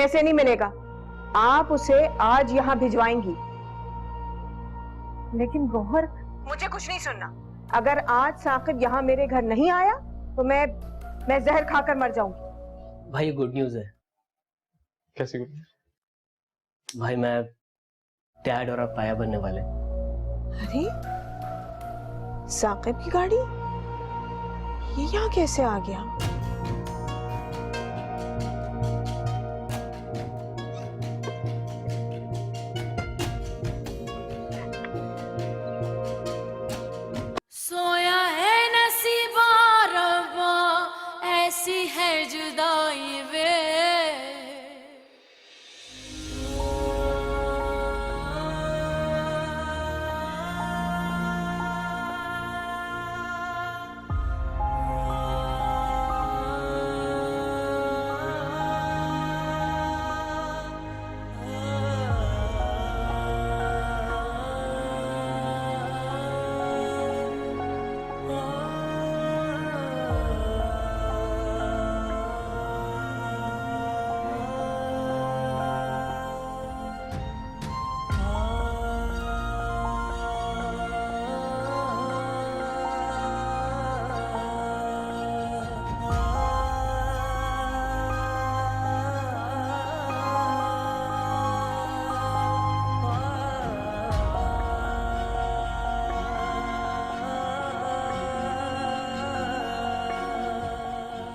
ऐसे नहीं मिलेगा। आप उसे आज यहाँ भिजवाएंगी। लेकिन गौहर, मुझे कुछ नहीं सुनना। अगर आज साकिब यहाँ मेरे घर नहीं आया तो मैं जहर खाकर मर जाऊंगी। भाई गुड न्यूज है। कैसी गुड न्यूज? भाई मैं डैड और अब पाया बनने वाले। अरे साकिब की गाड़ी ये यहाँ कैसे आ गया? सोया है नसीबा रब्बा, ऐसी है जुदाई वे।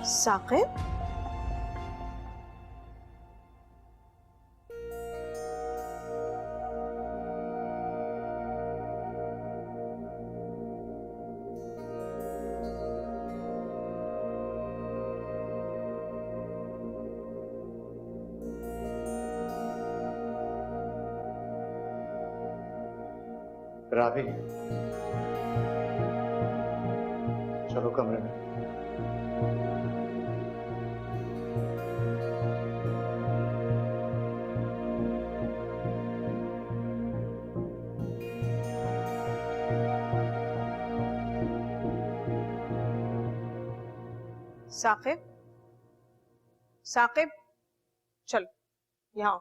साकिब, रावी, चलो कमरे में। साकिब, साकिब, चलो यहाँ।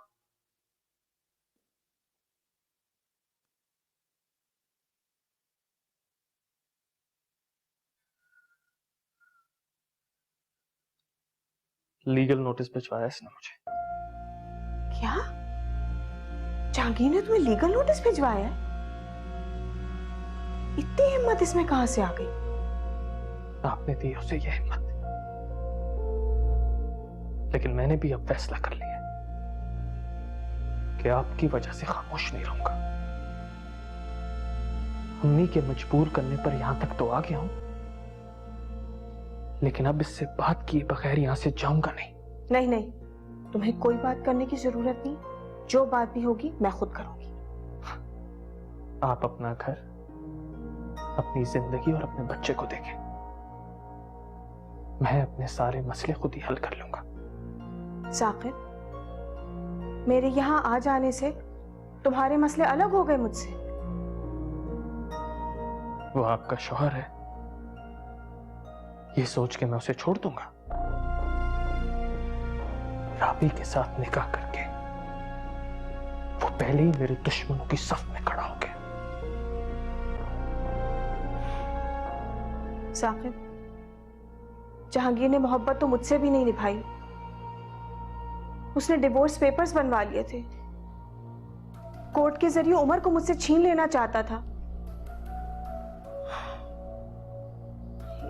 लीगल नोटिस भिजवाया इसने मुझे। क्या जहांगीर ने तुम्हें लीगल नोटिस भिजवाया है? इतनी हिम्मत इसमें कहां से आ गई? आपने दी उसे यह हिम्मत, लेकिन मैंने भी अब फैसला कर लिया कि आपकी वजह से खामोश नहीं रहूंगा। अम्मी के मजबूर करने पर यहां तक तो आ गया हूं, लेकिन अब इससे बात किए बगैर यहां से जाऊंगा नहीं। नहीं नहीं, तुम्हें कोई बात करने की जरूरत नहीं। जो बात भी होगी मैं खुद करूंगी। आप अपना घर, अपनी जिंदगी और अपने बच्चे को देखें। मैं अपने सारे मसले खुद ही हल कर लूंगा। साकिब, मेरे यहाँ आ जाने से तुम्हारे मसले अलग हो गए मुझसे। वो आपका शौहर है, ये सोच के मैं उसे छोड़ दूंगा? राबी के साथ निकाह करके वो पहले ही मेरे दुश्मनों की सफ में खड़ा हो गया। साकिब, जहांगीर ने मोहब्बत तो मुझसे भी नहीं निभाई। उसने डिवोर्स पेपर्स बनवा लिए थे। कोर्ट के जरिए उमर को मुझसे छीन लेना चाहता था।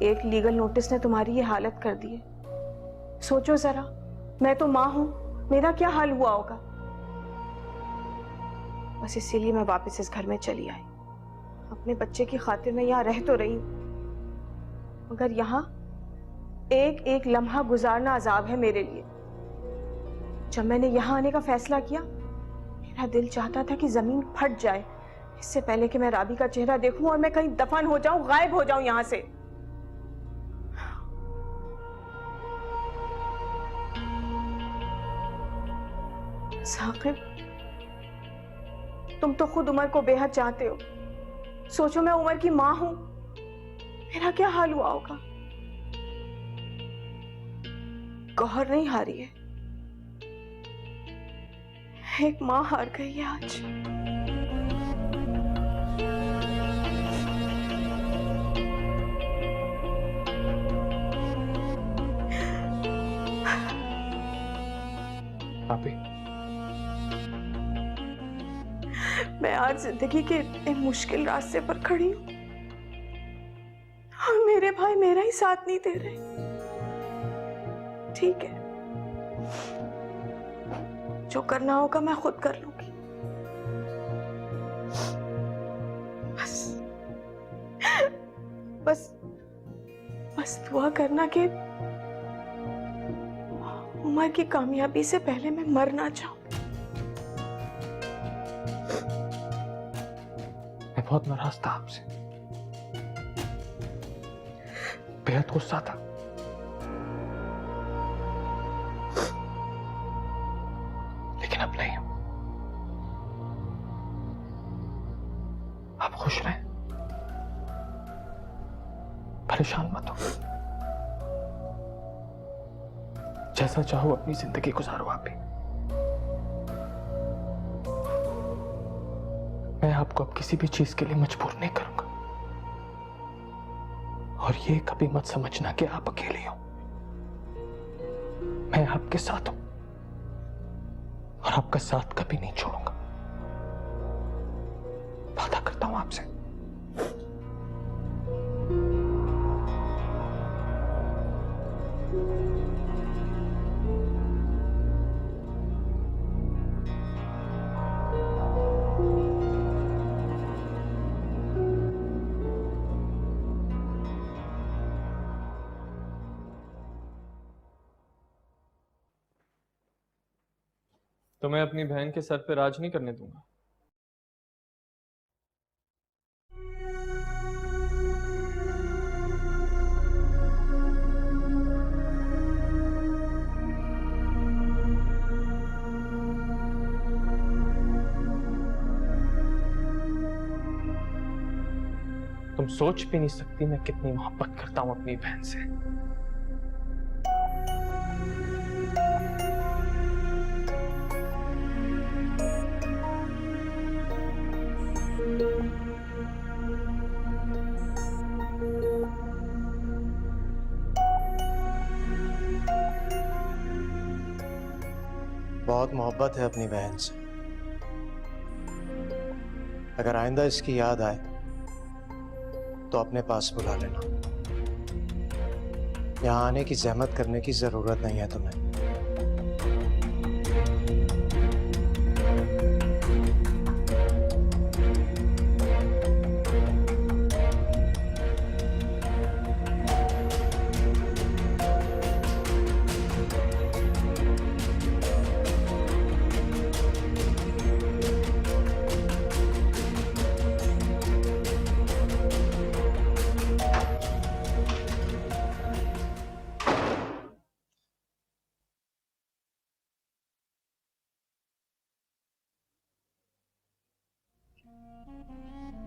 एक लीगल नोटिस ने तुम्हारी ये हालत कर दी है। सोचो जरा, मैं तो मां हूं, मेरा क्या हाल हुआ होगा। बस इसीलिए मैं वापस इस घर में चली आई। अपने बच्चे की खातिर मैं यहाँ रह तो रही हूं, मगर यहाँ एक एक लम्हा गुजारना अजाब है मेरे लिए। जब मैंने यहाँ आने का फैसला किया, मेरा दिल चाहता था कि जमीन फट जाए, इससे पहले कि मैं राबी का चेहरा देखूं और मैं कहीं दफन हो जाऊं, गायब हो जाऊं यहां से। साकिब, तुम तो खुद उमर को बेहद चाहते हो। सोचो मैं उमर की मां हूं, मेरा क्या हाल हुआ होगा। गौहर नहीं हारी है, एक माँ हार गई है आज। भाभी, मैं आज जिंदगी के इतने मुश्किल रास्ते पर खड़ी हूँ और मेरे भाई मेरा ही साथ नहीं दे रहे। ठीक है, जो करना होगा मैं खुद कर लूंगी। बस बस बस दुआ करना कि उमर की कामयाबी से पहले मैं मर ना जाऊं। मैं बहुत नाराज था आपसे, बेहद गुस्सा था। लेकिन अब नहीं हूं। आप खुश रहें, परेशान मत हो। जैसा चाहो अपनी जिंदगी गुजारो आप भी। मैं आपको अब किसी भी चीज के लिए मजबूर नहीं करूंगा। और ये कभी मत समझना कि आप अकेले हो। मैं आपके साथ हूं और आपका साथ कभी नहीं छोड़ूंगा। वादा करता हूं आपसे। तो मैं अपनी बहन के सर पे राज नहीं करने दूंगा। तुम सोच भी नहीं सकती मैं कितनी मोहब्बत करता हूं अपनी बहन से। बहुत मोहब्बत है अपनी बहन से। अगर आइंदा इसकी याद आए तो अपने पास बुला लेना। यहाँ आने की जहमत करने की जरूरत नहीं है तुम्हें।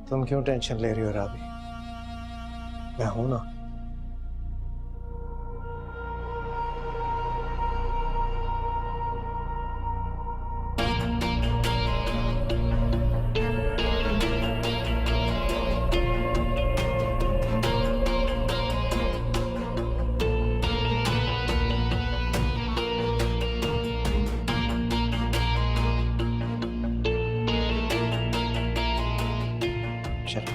तुम क्यों टेंशन ले रही हो राबी? मैं हूं ना। चलो।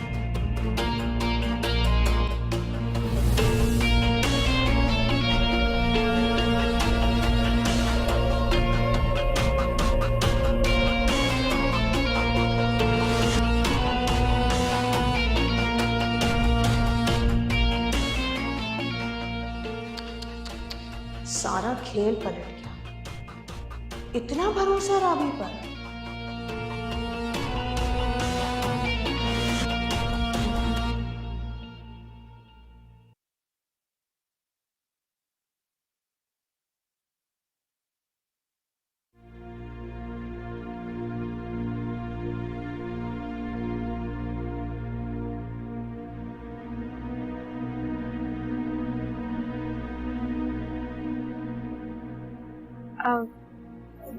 सारा खेल पलट गया। इतना भरोसा राबी पर।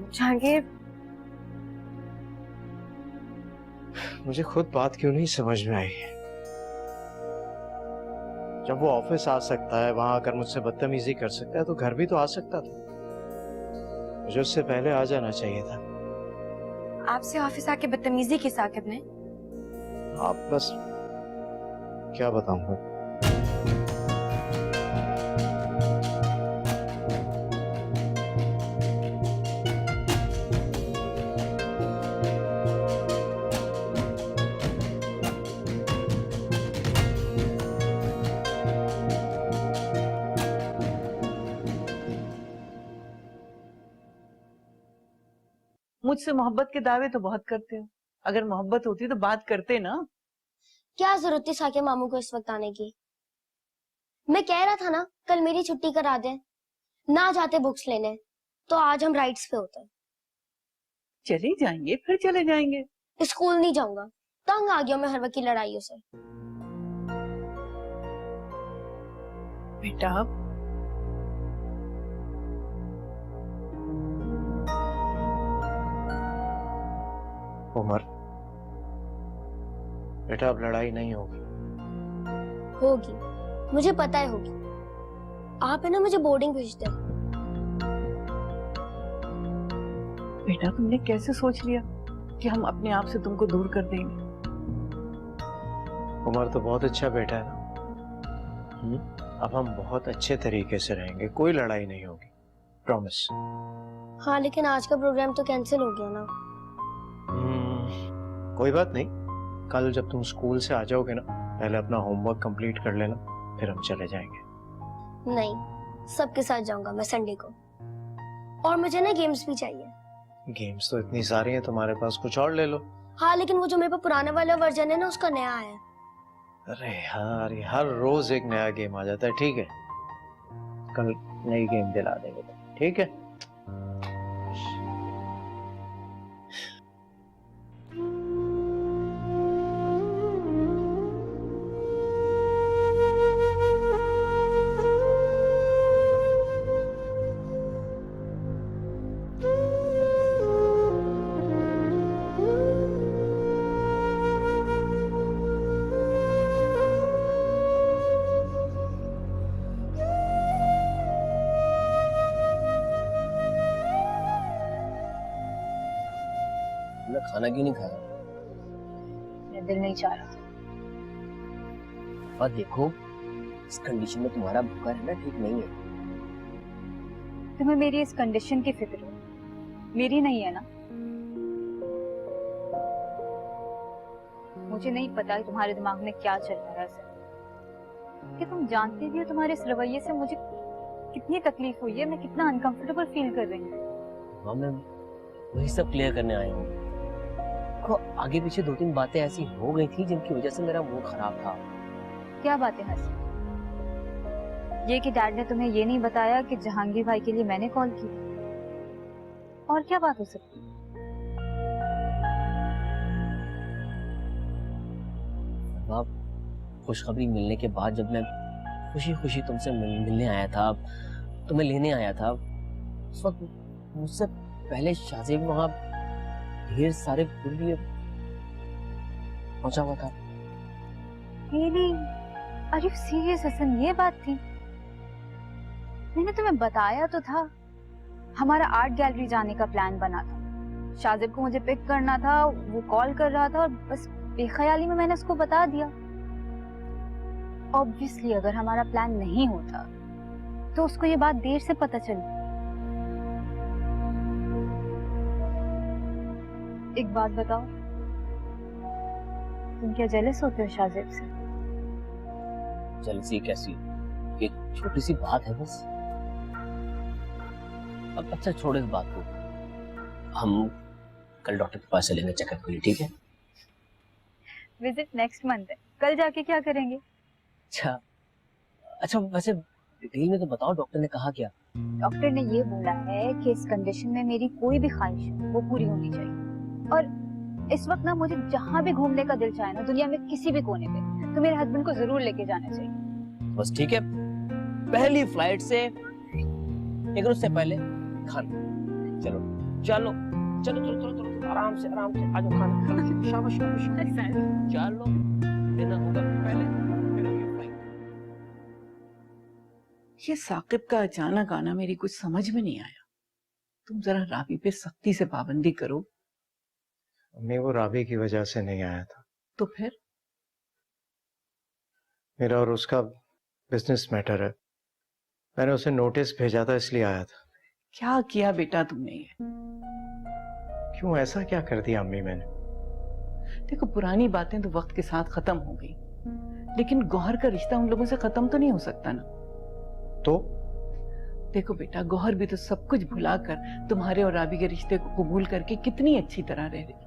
जहांगीर, मुझे खुद बात क्यों नहीं समझ में आई। जब वो ऑफिस आ सकता है, वहां आकर मुझसे बदतमीजी कर सकता है, तो घर भी तो आ सकता था। मुझे उससे पहले आ जाना चाहिए था। आपसे ऑफिस आके बदतमीजी की साकिब ने? आप बस क्या बताऊंगा। मुझसे मोहब्बत के दावे तो बहुत करते हो, अगर मोहब्बत होती तो बात करते ना। क्या जरूरत थी साके मामू को इस वक्त आने की? मैं कह रहा था ना कल मेरी छुट्टी करा दे, ना जाते बुक्स लेने तो आज हम राइड्स पे होते। चले जाएंगे, फिर चले जाएंगे। स्कूल नहीं जाऊंगा, तंग आ गया मैं हर वक्त की लड़ाइयों से। बेटा उमर, बेटा अब लड़ाई नहीं होगी। होगी, मुझे पता है होगी। आप है ना मुझे बोर्डिंग भेज दे। बेटा तुमने कैसे सोच लिया कि हम अपने आप से तुमको दूर कर देंगे? उमर तो बहुत अच्छा बेटा है ना। अब हम बहुत अच्छे तरीके से रहेंगे, कोई लड़ाई नहीं होगी, प्रॉमिस। हाँ लेकिन आज का प्रोग्राम तो कैंसिल हो गया ना। कोई बात नहीं, कल जब तुम स्कूल से आ जाओगे ना, पहले अपना होमवर्क कंप्लीट कर लेना, फिर हम चले जाएंगे। नहीं, सबके साथ जाऊंगा मैं संडे को। और मुझे ना गेम्स भी चाहिए। गेम्स तो इतनी सारी हैं तुम्हारे पास, कुछ और ले लो। हाँ लेकिन वो जो मेरे पास पुराने वाला वर्जन है ना, उसका नया है। अरे यार, ये हर रोज एक नया गेम आ जाता है। ठीक है, कल नई गेम दिला देंगे, ठीक है। खाना क्यों नहीं खाया? मेरा दिल नहीं चाह रहा था। और देखो, इस कंडीशन में तुम्हारा भूखा रहना ठीक नहीं है। तुम्हें मेरी इस कंडीशन की फिक्र है, मेरी नहीं है ना। मुझे नहीं पता कि तुम्हारे दिमाग में क्या चल रहा है, कि तुम जानते भी हो तुम्हारे इस रवैये से मुझे कितनी तकलीफ हुई है, मैं कितना अनकंफर्टेबल फील कर रही हूँ। हाँ, मैं वही सब क्लियर करने आया हूँ। आगे पीछे 2-3 बातें ऐसी हो गई थी जिनकी वजह से मेरा मूड खराब था। क्या बातें हंसी? ये कि डैड ने तुम्हें ये नहीं बताया कि जहांगीर भाई के लिए मैंने कॉल की। और क्या बात हो सकती? अब खुशखबरी मिलने के बाद जब मैं खुशी खुशी तुमसे मिलने आया था, तुम्हें लेने आया था, उस वक्त मुझसे पहले शाहजेब वहां ढेर सारे फूल लिए पहुंचा हुआ था। Really? Are you serious Hasan? ये बात थी? मैंने तुम्हें बताया तो था, हमारा आर्ट गैलरी जाने का प्लान बना था। शाहजेब को मुझे पिक करना था, वो कॉल कर रहा था और बस बेख्याली में मैंने उसको बता दिया। ऑब्वियसली अगर हमारा प्लान नहीं होता तो उसको ये बात देर से पता चली। एक बात बताओ, तुम क्या जेलस होते हो शाहजेब से? जेलसी कैसी? एक छोटी सी बात है बस। अब अच्छा छोड़ इस बात को, हम कल डॉक्टर के पास चलेंगे चेकअप के लिए, ठीक है? विजिट नेक्स्ट मंथ है, कल जाके क्या करेंगे? अच्छा वैसे डिटेल में तो बताओ, डॉक्टर ने कहा क्या? डॉक्टर ने ये बोला है कि इस कंडीशन में मेरी कोई भी ख्वाहिश है वो पूरी होनी चाहिए। और इस वक्त ना मुझे जहाँ भी घूमने का दिल चाहे ना दुनिया में किसी भी कोने पे, तो मेरे हस्बैंड को जरूर लेके जाना चाहिए। बस ठीक है, पहली फ्लाइट से लेकिन उससे पहले खाना। चलो चलो चलो चलो चलो चलो, आराम से आ जाओ, खाना खाना, शाबाश शाबाश। चलो डिनर होगा पहले, फिर होगी फ्लाइट। ये साकिब का अचानक आना मेरी कुछ समझ में नहीं आया। तुम जरा राबी पे सख्ती से पाबंदी करो। अम्मी वो राबी की वजह से नहीं आया था, तो फिर मेरा और उसका बिजनेस मैटर है। मैंने उसे नोटिस भेजा था इसलिए आया था। क्या किया बेटा तुमने ये? क्यों ऐसा क्या कर दिया अम्मी मैंने? देखो पुरानी बातें तो वक्त के साथ खत्म हो गई, लेकिन गौहर का रिश्ता उन लोगों से खत्म तो नहीं हो सकता ना। तो देखो बेटा, गौहर भी तो सब कुछ भुलाकर तुम्हारे और राबी के रिश्ते को कबूल करके कितनी अच्छी तरह रह रही है।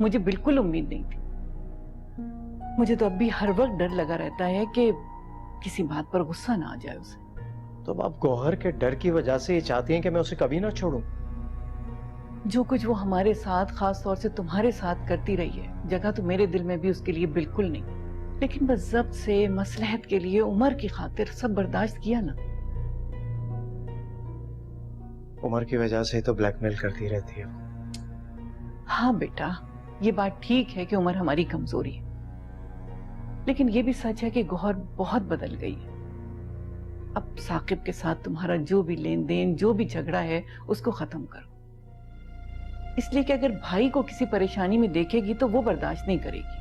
मुझे बिल्कुल उम्मीद नहीं थी। मुझे तो अब भी हर वक्त डर लगा रहता है कि किसी बात पर गुस्सा ना आ जाए उसे। तो अब आप गौहर के डर की वजह से ये चाहती हैं कि मैं उसे कभी ना छोड़ूं? जो कुछ वो हमारे साथ, खास तौर से तुम्हारे साथ करती रही है, जगह तो मेरे दिल में भी उसके लिए बिल्कुल नहीं। लेकिन बस जब्त से, मसलहत के लिए, उम्र की खातिर सब बर्दाश्त किया ना। उम्र की वजह से ही तो ब्लैकमेल करती रहती है। हाँ बेटा, ये बात ठीक है कि उम्र हमारी कमजोरी है, लेकिन ये भी सच है कि गौहर बहुत बदल गई है। अब साकिब के साथ तुम्हारा जो भी लेन देन, जो भी झगड़ा है, उसको खत्म करो। इसलिए कि अगर भाई को किसी परेशानी में देखेगी तो वो बर्दाश्त नहीं करेगी।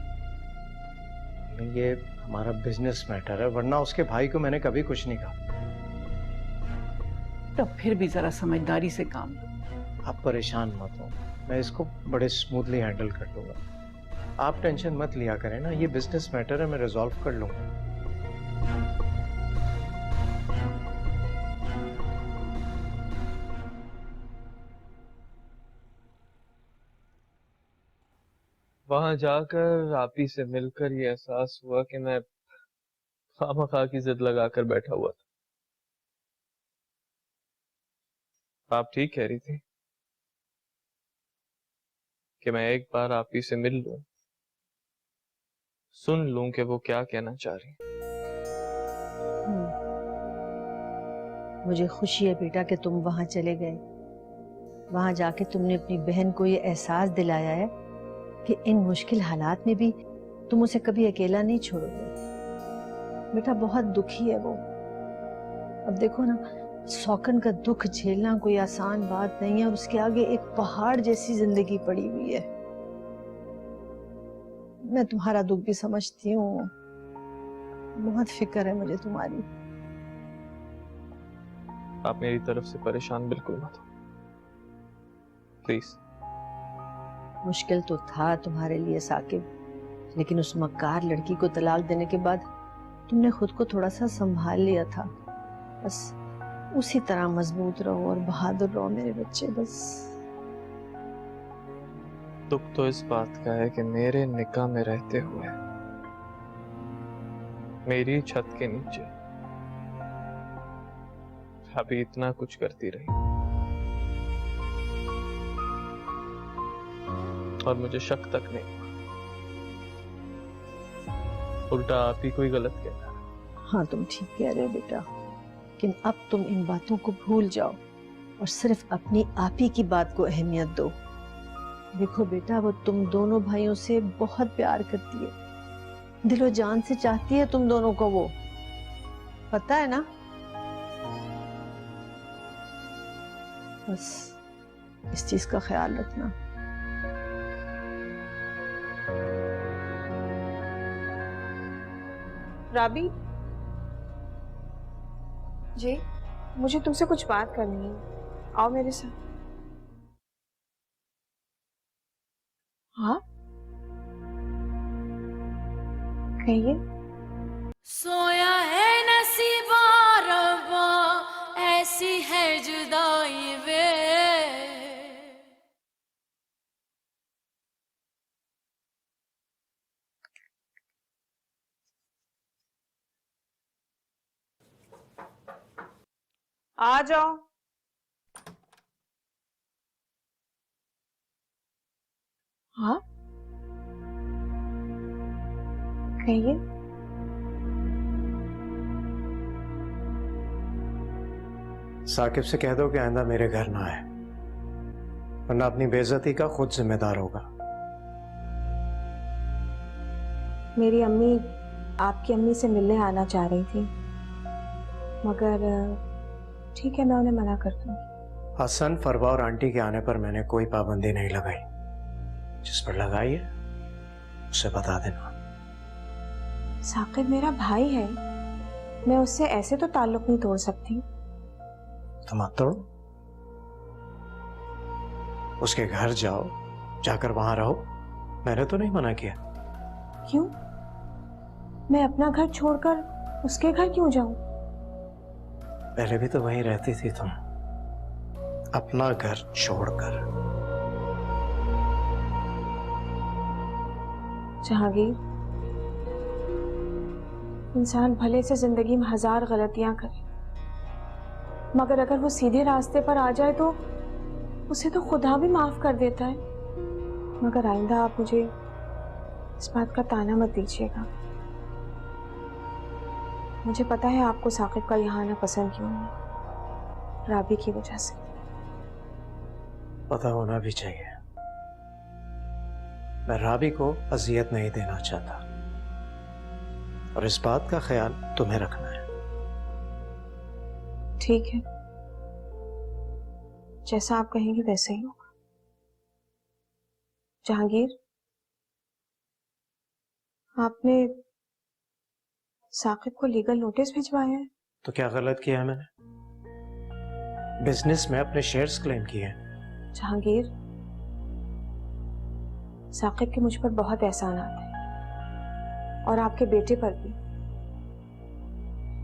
ये हमारा बिजनेस मैटर है, वरना उसके भाई को मैंने कभी कुछ नहीं कहा। तब फिर भी जरा समझदारी से काम लो। आप परेशान मत हो, मैं इसको बड़े स्मूथली हैंडल कर लूंगा। आप टेंशन मत लिया करें ना, ये बिजनेस मैटर है, मैं रिजॉल्व कर लूंगा। वहां जाकर आपी से मिलकर ये एहसास हुआ कि मैं खामखा की जिद लगाकर बैठा हुआ था। आप ठीक कह रही थी कि मैं एक बार आपी से मिल लूं, सुन लूं कि वो क्या कहना चाह रही। मुझे खुशी है बेटा कि तुम वहां चले गए। वहां जाके तुमने अपनी बहन को ये एहसास दिलाया है कि इन मुश्किल हालात में भी तुम उसे कभी अकेला नहीं छोड़ोगे। बेटा बहुत दुखी है वो। अब देखो ना, सौकन का दुख झेलना कोई आसान बात नहीं है, और उसके आगे एक पहाड़ जैसी जिंदगी पड़ी हुई है। मैं तुम्हारा दुख भी समझती हूँ, बहुत फिक्र है मुझे तुम्हारी। आप मेरी तरफ से परेशान बिल्कुल मत हो, प्लीज। मुश्किल तो था तुम्हारे लिए साकिब, लेकिन उस मक्कार लड़की को तलाक देने के बाद तुमने खुद को थोड़ा सा संभाल लिया था। बस उसी तरह मजबूत रहो और बहादुर रहो मेरे बच्चे। बस दुख तो इस बात का है कि मेरे निकाह में रहते हुए मेरी छत के नीचे अभी इतना कुछ करती रही, और मुझे शक तक नहीं, उल्टा आप ही कोई गलत कहता है। हाँ तुम ठीक कह रहे हो बेटा, लेकिन अब तुम इन बातों को भूल जाओ और सिर्फ अपनी आप ही की बात को अहमियत दो। देखो बेटा, वो तुम दोनों भाइयों से बहुत प्यार करती है, दिलो जान से चाहती है तुम दोनों को, वो पता है ना। बस इस चीज का ख्याल रखना। राबी जी, मुझे तुमसे कुछ बात करनी है, आओ मेरे साथ। हाँ कहिए। सोया है नसीबा रब्बा, ऐसी है जुदाई वे। आ जाओ। हाँ कहिए। साकिब से कह दो कि आइंदा मेरे घर ना आए। वरना अपनी बेइज्जती का खुद जिम्मेदार होगा। मेरी अम्मी आपकी अम्मी से मिलने आना चाह रही थी, मगर ठीक है, मैं उन्हें मना कर दूंगी। हसन, फरवा और आंटी के आने पर मैंने कोई पाबंदी नहीं लगाई। जिस पर लगाई है उसे बता देना। साकिब मेरा भाई है, मैं उससे ऐसे तो ताल्लुक नहीं तोड़ सकती। तो मत तोड़ो, उसके घर जाओ, जाकर वहां रहो। मैंने तो नहीं मना किया। क्यों? मैं अपना घर छोड़कर उसके घर क्यों जाऊं? पहले भी तो वहीं रहती थी तुम, अपना घर छोड़कर। जहांगीर, इंसान भले से जिंदगी में 1000 गलतियां करे, मगर अगर वो सीधे रास्ते पर आ जाए तो उसे तो खुदा भी माफ कर देता है। मगर आइंदा आप मुझे इस बात का ताना मत दीजिएगा। मुझे पता है आपको साकिब का यहाँ आना पसंद क्यों नहीं, राबी की वजह से। पता होना भी चाहिए। मैं राबी को अजियत नहीं देना चाहता, और इस बात का ख्याल तुम्हें रखना है। ठीक है, जैसा आप कहेंगे वैसे ही होगा। जहांगीर, आपने साकिब को लीगल नोटिस भिजवाया है? तो क्या गलत किया है मैंने? बिजनेस में अपने शेयर्स क्लेम किए हैं। जहांगीर, साकिब के मुझ पर बहुत एहसान आता है, और आपके बेटे पर भी।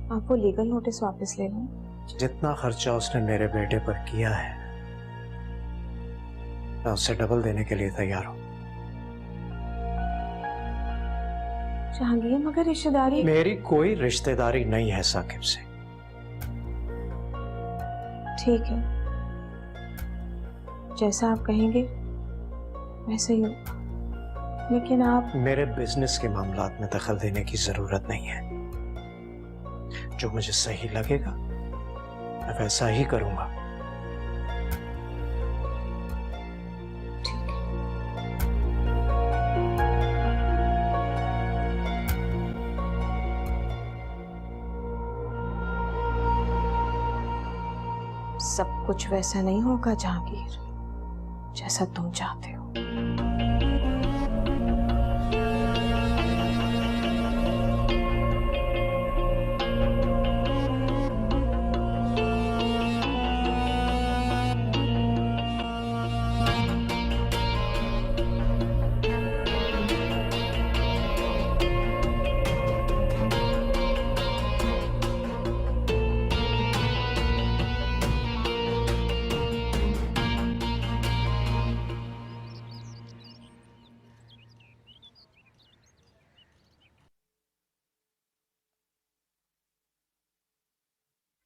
आप वो लीगल नोटिस वापस ले लें। जितना खर्चा उसने मेरे बेटे पर किया है, मैं उससे डबल देने के लिए तैयार हूं। जहांगीर, मगर रिश्तेदारी। मेरी कोई रिश्तेदारी नहीं है साकिब से। ठीक है, जैसा आप कहेंगे वैसे ही होगा, लेकिन आप मेरे बिजनेस के मामलात में दखल देने की जरूरत नहीं है। जो मुझे सही लगेगा मैं वैसा ही करूंगा। सब कुछ वैसा नहीं होगा जहांगीर, जैसा तुम चाहते हो।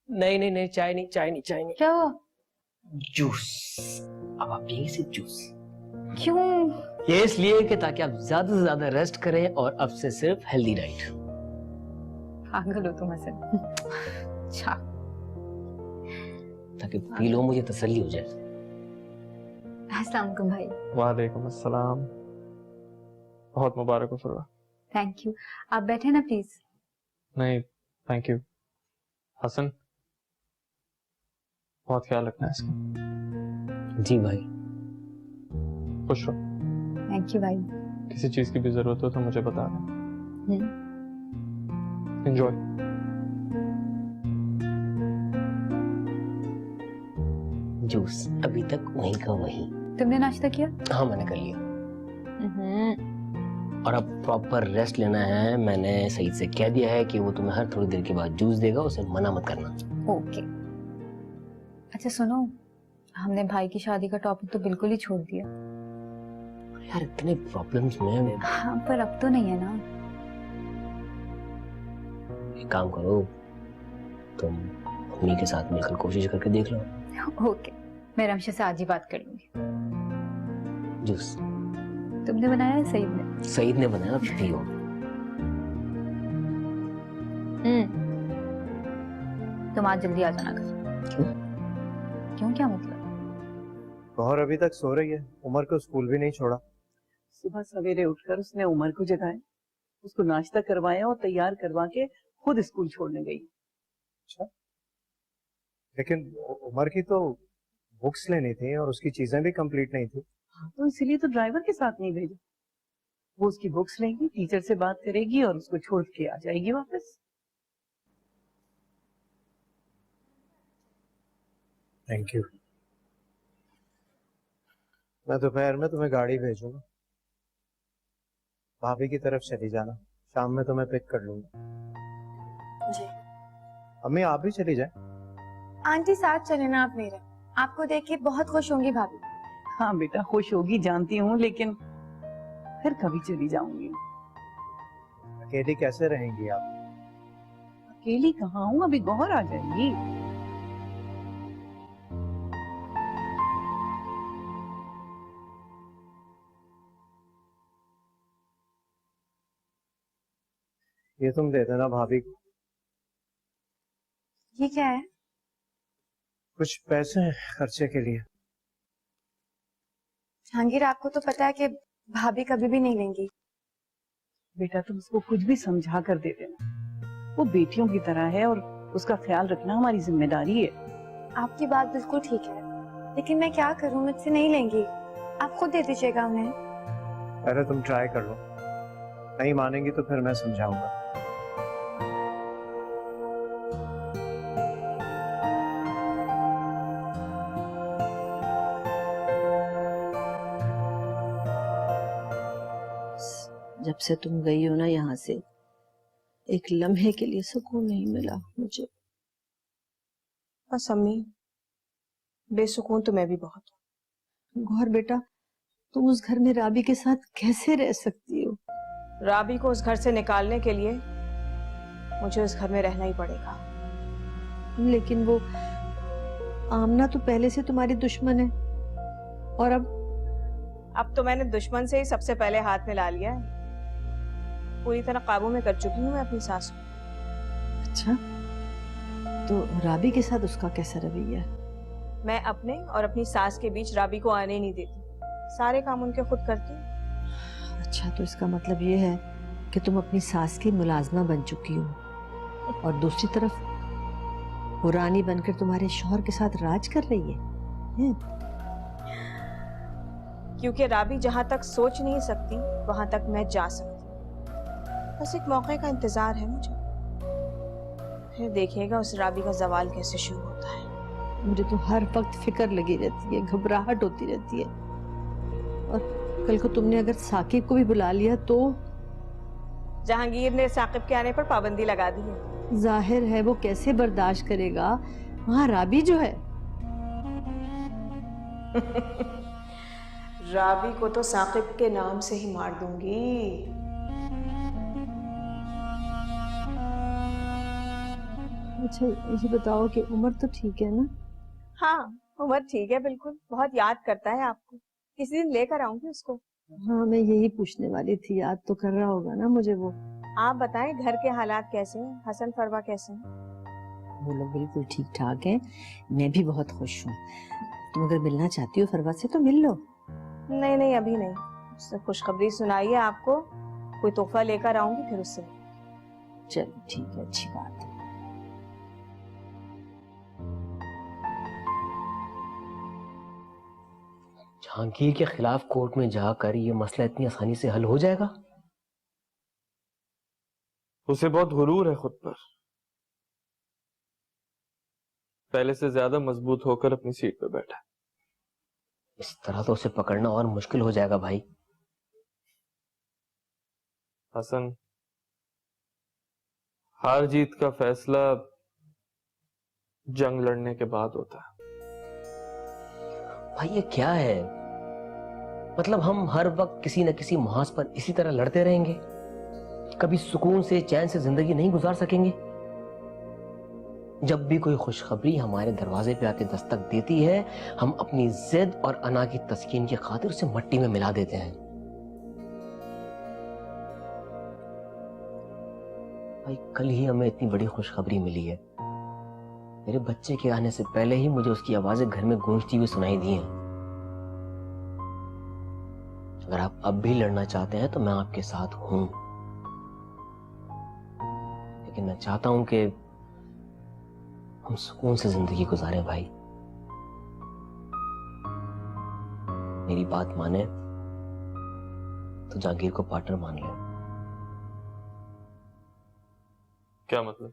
नहीं नहीं नहीं, चाय नहीं, चाय नहीं, चाय नहीं। क्या हुआ? जूस। अब आप पिएंगे सिर्फ जूस। क्यों? ये इसलिए कि ताकि आप ज्यादा से ज्यादा रेस्ट करें, और अब से सिर्फ हेल्दी डाइट। पागल हो तुम हसन। अच्छा, ताकि पी लो, मुझे तसल्ली हो जाए। अस्सलाम वालेकुम भाई। वालेकुम अस्सलाम। बहुत मुबारक हो फरवा। Thank you. आप बैठे ना प्लीज। नहीं, थैंक यू। हसन, बहुत ख्याल रखना है इसका। जी भाई। खुश रहो। थैंक यू भाई। किसी चीज की भी जरूरत हो तो मुझे बता दें। एंजॉय। जूस अभी तक वहीं का वहीं। तुमने नाश्ता किया? हाँ, मैंने कर लिया। और अब प्रॉपर रेस्ट लेना है। मैंने सईद से कह दिया है कि वो तुम्हें हर थोड़ी देर के बाद जूस देगा, उसे मना मत करना। ओके। अच्छा सुनो, हमने भाई की शादी का टॉपिक तो बिल्कुल ही छोड़ दिया। यार इतने प्रॉब्लम्स में। हाँ, पर अब तो नहीं है ना। एक काम करो, तुम मम्मी के साथ मिलकर कोशिश करके देख लो। ओके, मैं रमशा से आज ही बात कर लूंगी। जूस तुमने बनाया है सईद ने? सईद ने बनाया, पियो। तुम आज जल्दी आ जाना घर। क्यों? क्यों, क्या मतलब? गौहर अभी तक सो रही है, उमर को स्कूल भी नहीं छोड़ा। सुबह सवेरे उठकर उसने उमर को जगाया, उसको नाश्ता करवाया और तैयार करवा के खुद स्कूल छोड़ने गई। अच्छा, लेकिन उमर की तो बुक्स लेनी थी और उसकी चीजें भी कंप्लीट नहीं थी। तो इसीलिए तो ड्राइवर के साथ नहीं भेजा। वो उसकी बुक्स लेगी, टीचर से बात करेगी और उसको छोड़ के आ जाएगी वापस। Thank you. मैं दोपहर में तुम्हें गाड़ी भेजूंगा, भाभी की तरफ चली जाना, शाम में तुम्हें पिक कर लूंगा। जी। अम्मी आप भी चली जाए। आंटी साथ चले ना आप मेरे, आपको देख के बहुत खुश होंगी भाभी। हाँ बेटा खुश होगी जानती हूँ, लेकिन फिर कभी चली जाऊंगी। अकेली कैसे रहेंगी आप? अकेली कहाँ हूँ, अभी गौहर आ जाएगी। ये तुम दे देना भाभी को। ये क्या है? कुछ पैसे हैं खर्चे के लिए। जहांगीर आपको तो पता है कि भाभी कभी भी नहीं लेंगी। बेटा तुम उसको कुछ भी समझा कर दे देना, वो बेटियों की तरह है और उसका ख्याल रखना हमारी जिम्मेदारी है। आपकी बात बिल्कुल ठीक है, लेकिन मैं क्या करूं, मुझसे नहीं लेंगी। आप खुद दे दीजिएगा उन्हें। पहले तुम ट्राई कर लो, नहीं मानेंगी तो फिर मैं समझाऊंगा। जब से तुम गई हो ना यहाँ से, एक लम्हे के लिए सुकून नहीं मिला मुझे। बस अम्मी, बेसुकून तो मैं भी बहुत हूँ। गौहर बेटा, तुम उस घर में राबी के साथ कैसे रह सकती हो? राबी को उस घर से निकालने के लिए मुझे उस घर में रहना ही पड़ेगा। लेकिन वो आमना तो पहले से तुम्हारी दुश्मन है, और अब तो मैंने दुश्मन से ही सबसे पहले हाथ मिला लिया है। पूरी तरह काबू में कर चुकी हूँ मैं अपनी सास को। अच्छा, तो राबी के साथ उसका कैसा रवैया है? मैं अपने और अपनी सास के बीच राबी को आने नहीं देती, सारे काम उनके खुद करती हूँ। अच्छा, तो इसका मतलब ये है कि तुम अपनी सास की मुलाजमा बन चुकी हो, और दूसरी तरफ वो रानी बनकर तुम्हारे शौहर के साथ राज कर रही है? क्योंकि राबी जहां तक सोच नहीं सकती वहां तक मैं जा सकती। बस एक मौके का इंतजार है मुझे, फिर देखिएगा उस राबी का जवाल कैसे शुरू होता है। मुझे तो हर वक्त फिक्र लगी रहती है, घबराहट होती रहती है। और कल को तुमने अगर साकिब को भी बुला लिया तो? जहांगीर ने साकिब के आने पर पाबंदी लगा दी है। जाहिर है वो कैसे बर्दाश्त करेगा, वहाँ राबी जो है। राबी को तो साकिब के नाम से ही मार दूंगी। अच्छा ये बताओ कि उमर तो ठीक है ना? हाँ, उमर ठीक है बिल्कुल, बहुत याद करता है आपको। किसी दिन लेकर आऊंगी उसको। हाँ, मैं यही पूछने वाली थी, याद तो कर रहा होगा ना मुझे वो। आप बताएं घर के हालात कैसे हैं, हसन फरवा कैसे हैं? वो लोग बिल्कुल ठीक ठाक हैं, मैं भी बहुत खुश हूँ। तुम अगर मिलना चाहती हो फरवा से तो मिल लो। नहीं नहीं, अभी नहीं, उससे खुशखबरी सुनाई है आपको, कोई तोहफा लेकर आऊंगी फिर उससे। चलो ठीक है, अच्छी बात है। जहांगीर के खिलाफ कोर्ट में जाकर ये मसला इतनी आसानी से हल हो जाएगा? उसे बहुत गुरूर है खुद पर, पहले से ज्यादा मजबूत होकर अपनी सीट पर बैठा। इस तरह तो उसे पकड़ना और मुश्किल हो जाएगा भाई। हसन, हार जीत का फैसला जंग लड़ने के बाद होता है। भाई ये क्या है, मतलब हम हर वक्त किसी न किसी मुहाज पर इसी तरह लड़ते रहेंगे, कभी सुकून से चैन से जिंदगी नहीं गुजार सकेंगे। जब भी कोई खुशखबरी हमारे दरवाजे पे आके दस्तक देती है, हम अपनी जिद और अना की तस्कीन की खातिर उसे मट्टी में मिला देते हैं। भाई कल ही हमें इतनी बड़ी खुशखबरी मिली है, मेरे बच्चे के आने से पहले ही मुझे उसकी आवाजें घर में गूंजती हुई सुनाई दी हैं। अगर आप अब भी लड़ना चाहते हैं तो मैं आपके साथ हूं, लेकिन मैं चाहता हूं कि हम सुकून से जिंदगी गुजारें भाई। मेरी बात माने तो जहांगीर को पार्टनर मान ले। क्या मतलब?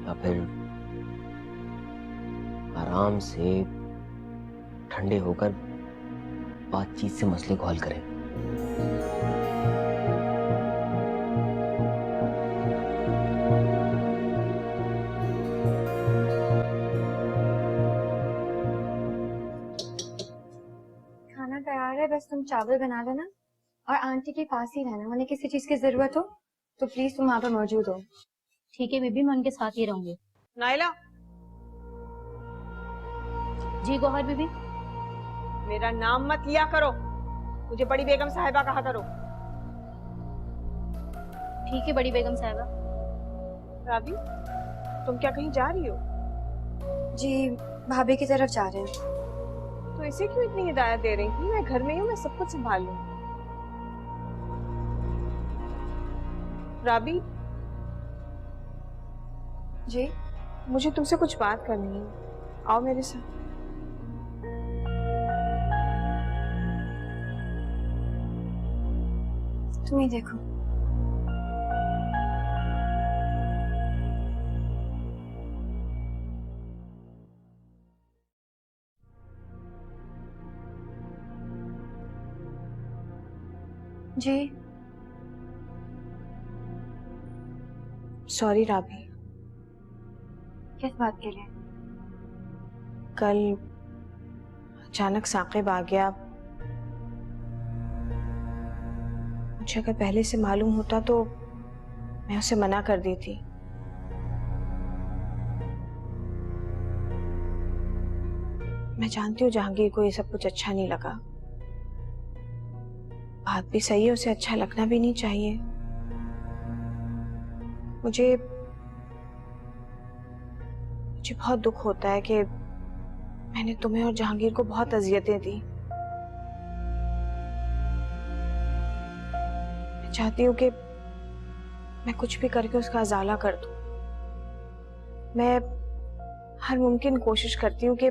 या फिर आराम से ठंडे होकर बातचीत से मसले को हल करें। खाना तैयार है, बस तुम चावल बना लेना और आंटी के पास ही रहना। उन्हें किसी चीज की जरूरत हो तो प्लीज तुम वहां पर मौजूद हो। ठीक है बीबी, मैं उनके साथ ही रहूंगी। नाइला, जी गौहर बीबी। मेरा नाम मत लिया करो, मुझे बड़ी बेगम साहिबा कहा करो। ठीक है बड़ी बेगम साहिबा। राबी, तुम क्या कहीं जा रही हो? जी भाभी की तरफ जा रहे हैं। तो इसे क्यों इतनी हिदायत दे रही थी? मैं घर में हूँ, मैं सब कुछ संभाल लूंगी। राबी जी मुझे तुमसे कुछ बात करनी है, आओ मेरे साथ। तुम ही देखो। जी सॉरी राबी, किस बात के लिए? कल अचानक साकिब आ गया। मुझे अगर पहले से मालूम होता तो मैं उसे मना कर दी थी। मैं जानती हूँ जहांगीर को ये सब कुछ अच्छा नहीं लगा। बात भी सही है, उसे अच्छा लगना भी नहीं चाहिए। मुझे बहुत दुख होता है कि मैंने तुम्हें और जहांगीर को बहुत अजियतें दी। मैं चाहती हूँ कि मैं कुछ भी करके उसका अजाला कर दूं। मैं हर मुमकिन कोशिश करती हूँ कि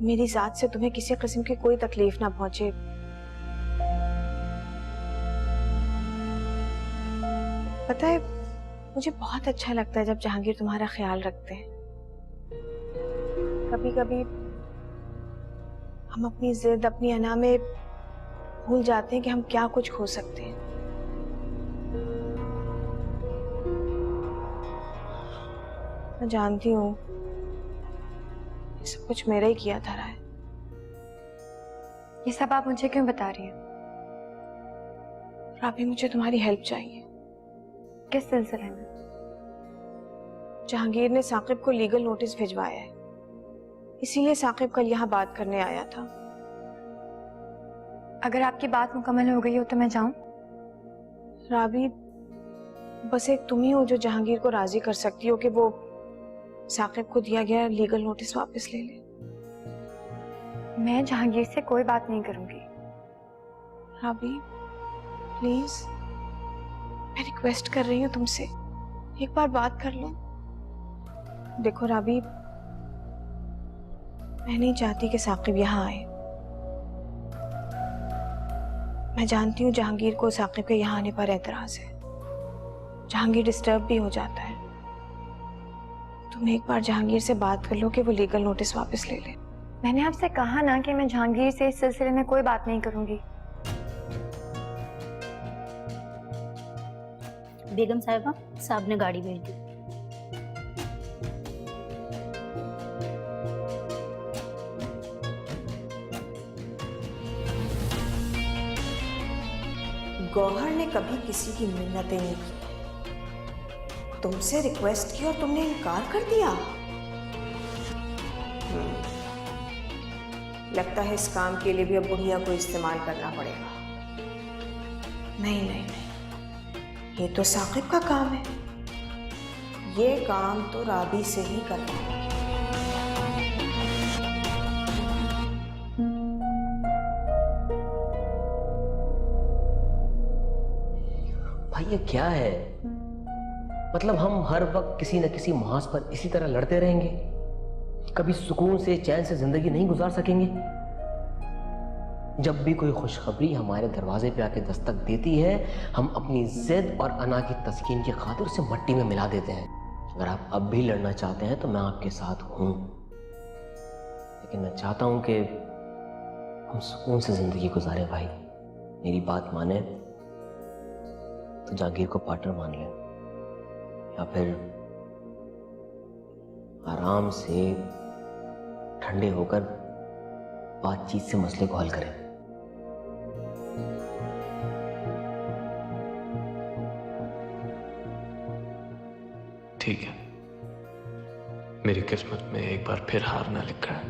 मेरी जात से तुम्हें किसी किस्म की कोई तकलीफ ना पहुंचे। पता है, मुझे बहुत अच्छा लगता है जब जहांगीर तुम्हारा ख्याल रखते हैं। कभी कभी हम अपनी जिद, अपनी अना में भूल जाते हैं कि हम क्या कुछ खो सकते हैं। मैं जानती हूँ ये सब कुछ मेरा ही किया धरा है। ये सब आप मुझे क्यों बता रही हैं? राबी, मुझे तुम्हारी हेल्प चाहिए। किस सिलसिले में? जहांगीर ने साकिब को लीगल नोटिस भिजवाया है, इसीलिए साकिब कल यहाँ बात करने आया था। अगर आपकी बात मुकम्मल हो गई हो तो मैं जाऊं? राबी, बस एक तुम ही हो जो जहांगीर को राजी कर सकती हो कि वो साकिब को दिया गया लीगल नोटिस वापस ले ले। मैं जहांगीर से कोई बात नहीं करूंगी। राबी प्लीज, मैं रिक्वेस्ट कर रही हूँ तुमसे, एक बार बात कर लो। देखो राबी, मैं नहीं चाहती कि साकिब यहाँ आए। मैं जानती हूँ जहांगीर को साकिब के यहाँ आने पर एतराज है। जहांगीर डिस्टर्ब भी हो जाता है। तुम एक बार जहांगीर से बात कर लो कि वो लीगल नोटिस वापस ले ले। मैंने आपसे कहा ना कि मैं जहांगीर से इस सिलसिले में कोई बात नहीं करूंगी। बेगम साहिबा, साहब ने गाड़ी भेज दी। गौहर ने कभी किसी की मिन्नतें नहीं की, तुमसे रिक्वेस्ट की और तुमने इनकार कर दिया। लगता है इस काम के लिए भी अब बुढ़िया को इस्तेमाल करना पड़ेगा। नहीं नहीं नहीं, ये तो साकिब का काम है, ये काम तो राबी से ही करना है। भाई ये क्या है? मतलब हम हर वक्त किसी न किसी महाज पर इसी तरह लड़ते रहेंगे? कभी सुकून से चैन से जिंदगी नहीं गुजार सकेंगे? जब भी कोई खुशखबरी हमारे दरवाजे पे आके दस्तक देती है, हम अपनी जिद और अना की तस्कीन की खातिर उसे मट्टी में मिला देते हैं। अगर आप अब भी लड़ना चाहते हैं तो मैं आपके साथ हूं, लेकिन मैं चाहता हूं कि हम सुकून से जिंदगी गुजारें। भाई मेरी बात माने तो जहांगीर को पार्टनर मान लें, या फिर आराम से ठंडे होकर बातचीत से मसले को हल करें। ठीक है, मेरी किस्मत में एक बार फिर हार ना लिखा है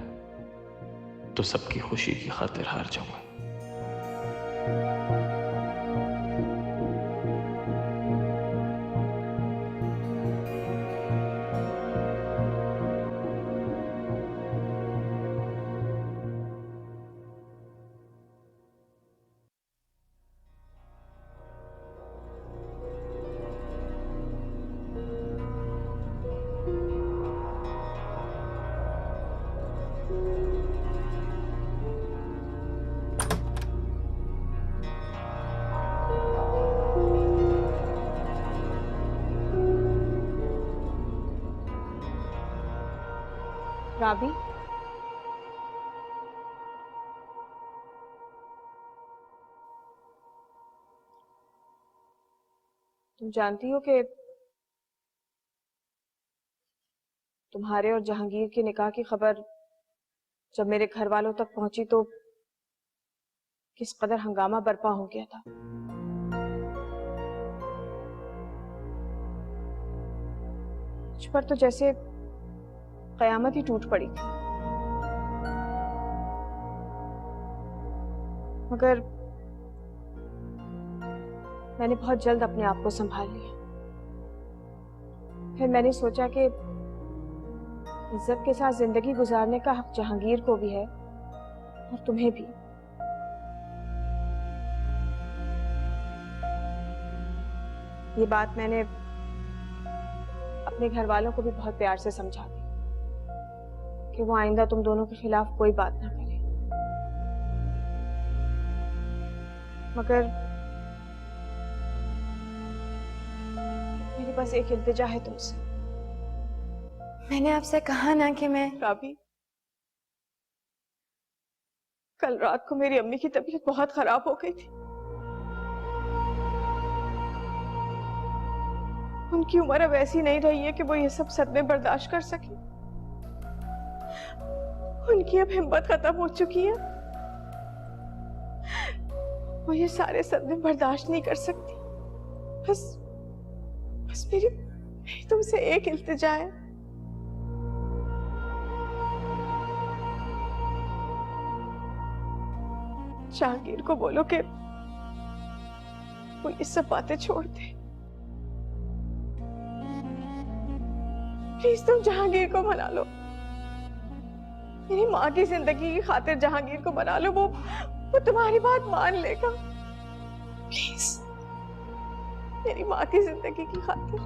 तो सबकी खुशी की खातिर हार जाऊंगा। राबी, तुम जानती हो कि तुम्हारे और जहांगीर के निकाह की खबर जब मेरे घर वालों तक पहुंची तो किस कदर हंगामा बर्पा हो गया था। मुझ पर तो जैसे कयामत ही टूट पड़ी थी। मगर मैंने बहुत जल्द अपने आप को संभाल लिया। फिर मैंने सोचा कि इज्जत के साथ जिंदगी गुजारने का हक जहांगीर को भी है और तुम्हें भी। ये बात मैंने अपने घर वालों को भी बहुत प्यार से समझा दी कि वो आइंदा तुम दोनों के खिलाफ कोई बात ना करे। मगर मेरे पास एक इल्तिजा है तुमसे। मैंने आपसे कहा ना कि मैं राबी, कल रात को मेरी अम्मी की तबीयत बहुत खराब हो गई थी। उनकी उम्र अब ऐसी नहीं रही है कि वो ये सब सदमे बर्दाश्त कर सके। उनकी अब हिम्मत खत्म हो चुकी है। वो ये सारे सदमे बर्दाश्त नहीं कर सकती। बस मेरी तुमसे एक इल्तिजा है। जहांगीर को बोलो कि वो ये सब बातें छोड़ दे। प्लीज तुम जहांगीर को मना लो। मेरी माँ की जिंदगी की खातिर जहांगीर को मना लो। वो तुम्हारी बात मान लेगा। प्लीज, मेरी माँ की जिंदगी की खातिर।